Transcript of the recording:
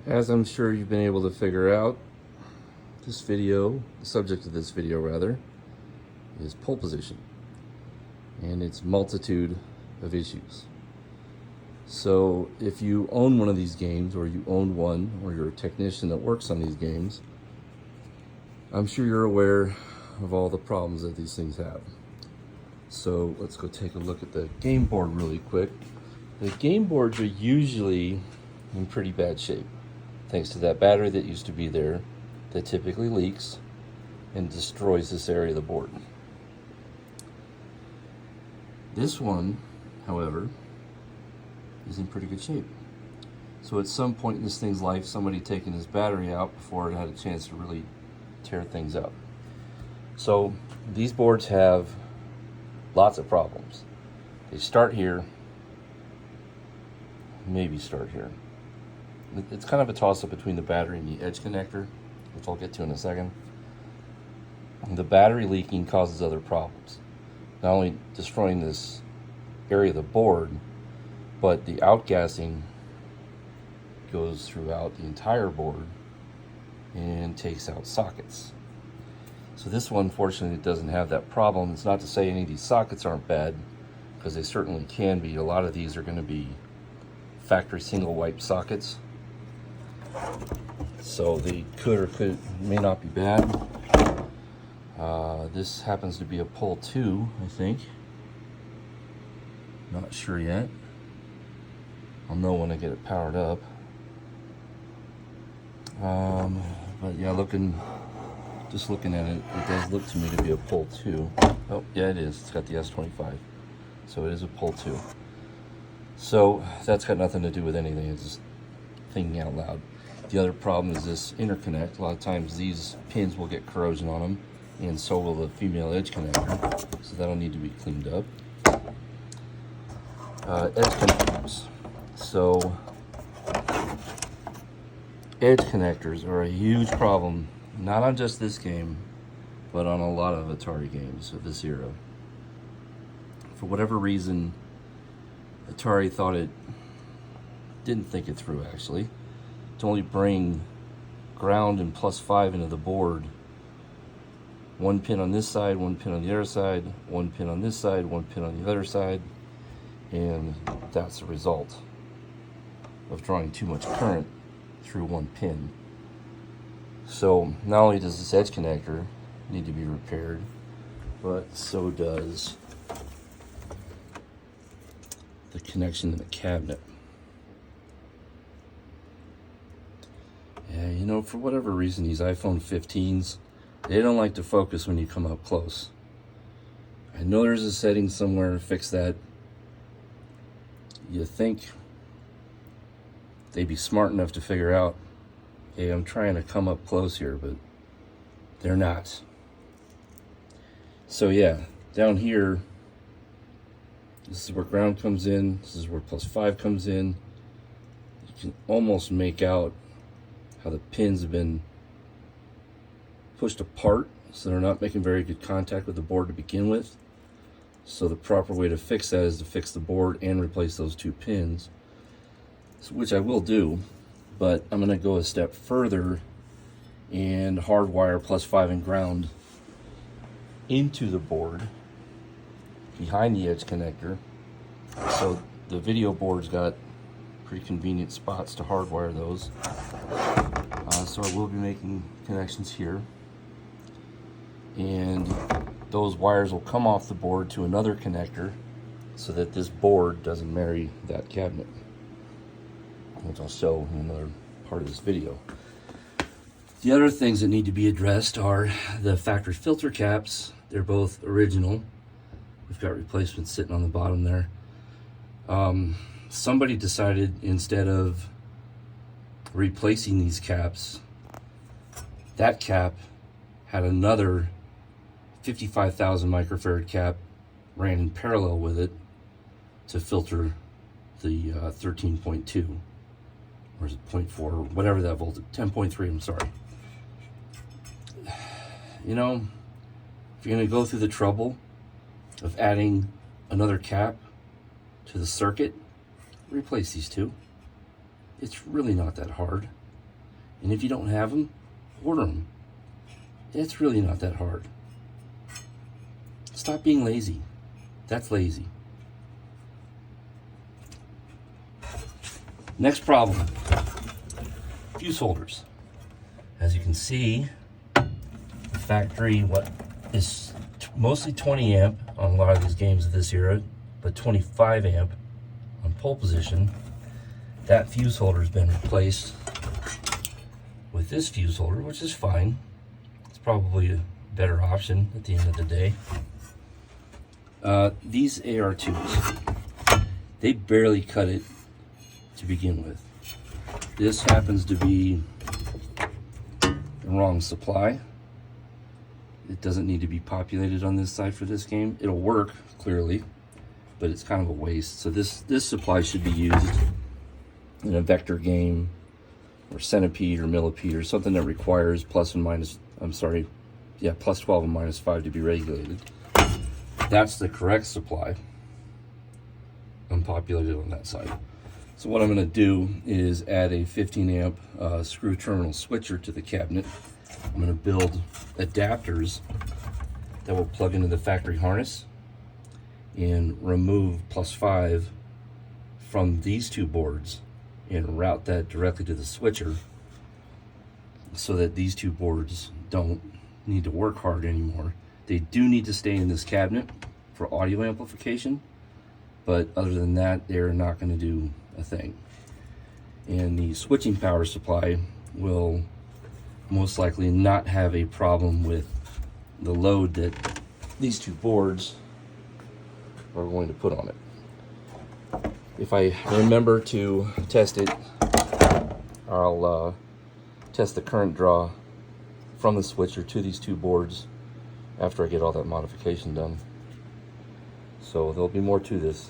As I'm sure you've been able to figure out, this video, the subject of this video rather, is pole position and its multitude of issues. So if you own one of these games, or you own one, or you're a technician that works on these games, I'm sure you're aware of all the problems that these things have. So let's go take a look at the game board really quick. The game boards are usually in pretty bad shape, thanks to that battery that used to be there that typically leaks and destroys this area of the board. This one, however, is in pretty good shape. So at some point in this thing's life, somebody taken his battery out before it had a chance to really tear things up. So these boards have lots of problems. They start here, maybe start here. It's kind of a toss-up between the battery and the edge connector, which I'll get to in a second. The battery leaking causes other problems. Not only destroying this area of the board, but the outgassing goes throughout the entire board and takes out sockets. So this one, fortunately, doesn't have that problem. It's not to say any of these sockets aren't bad, because they certainly can be. A lot of these are going to be factory single wipe sockets, so they may not be bad. This happens to be a pole 2, I think. Not sure yet. I'll know when I get it powered up. But yeah, just looking at it, it does look to me to be a pole 2. Oh, yeah, it is. It's got the S25. So it is a pole 2. So that's got nothing to do with anything. It's just thinking out loud. The other problem is this interconnect. A lot of times these pins will get corrosion on them, and so will the female edge connector. So that'll need to be cleaned up. Edge connectors. So edge connectors are a huge problem, not on just this game, but on a lot of Atari games of this era. For whatever reason, Atari didn't think it through, actually, to only bring ground and +5 into the board. One pin on this side, one pin on the other side, one pin on this side, one pin on the other side, and that's the result of drawing too much current through one pin. So not only does this edge connector need to be repaired, but so does the connection to the cabinet. Yeah, you know, for whatever reason, these iPhone 15s, they don't like to focus when you come up close. I know there's a setting somewhere to fix that. You think they'd be smart enough to figure out, hey, I'm trying to come up close here, but they're not. So yeah, down here, this is where ground comes in, this is where +5 comes in. You can almost make out how the pins have been pushed apart, so they're not making very good contact with the board to begin with. So the proper way to fix that is to fix the board and replace those 2 pins, which I will do, but I'm going to go a step further and hardwire +5 and ground into the board behind the edge connector. So the video board's got pretty convenient spots to hardwire those. So I will be making connections here, and those wires will come off the board to another connector so that this board doesn't marry that cabinet, which I'll show in another part of this video. The other things that need to be addressed are the factory filter caps. They're both original. We've got replacements sitting on the bottom there. Somebody decided, instead of replacing these caps, that cap had another 55,000 microfarad cap ran in parallel with it to filter the 13.2, or is it 0.4, or whatever that voltage, 10.3, I'm sorry. You know, if you're going to go through the trouble of adding another cap to the circuit, replace these two. It's really not that hard. And if you don't have them, order them. It's really not that hard. Stop being lazy. That's lazy. Next problem, fuse holders. As you can see, the factory, what is mostly 20 amp on a lot of these games of this era, but 25 amp on pole position. That fuse holder has been replaced with this fuse holder, which is fine. It's probably a better option at the end of the day. These AR2s, they barely cut it to begin with. This happens to be the wrong supply. It doesn't need to be populated on this side for this game. It'll work, clearly, but it's kind of a waste. So this supply should be used in a vector game or centipede or millipede or something that requires plus 12 and minus 5 to be regulated. That's the correct supply, unpopulated on that side. So what I'm going to do is add a 15 amp screw terminal switcher to the cabinet. I'm going to build adapters that will plug into the factory harness and remove plus 5 from these two boards and route that directly to the switcher so that these two boards don't need to work hard anymore. They do need to stay in this cabinet for audio amplification, but other than that, they're not going to do a thing. And the switching power supply will most likely not have a problem with the load that these two boards are going to put on it. If I remember to test it, I'll test the current draw from the switcher to these two boards after I get all that modification done. So there'll be more to this.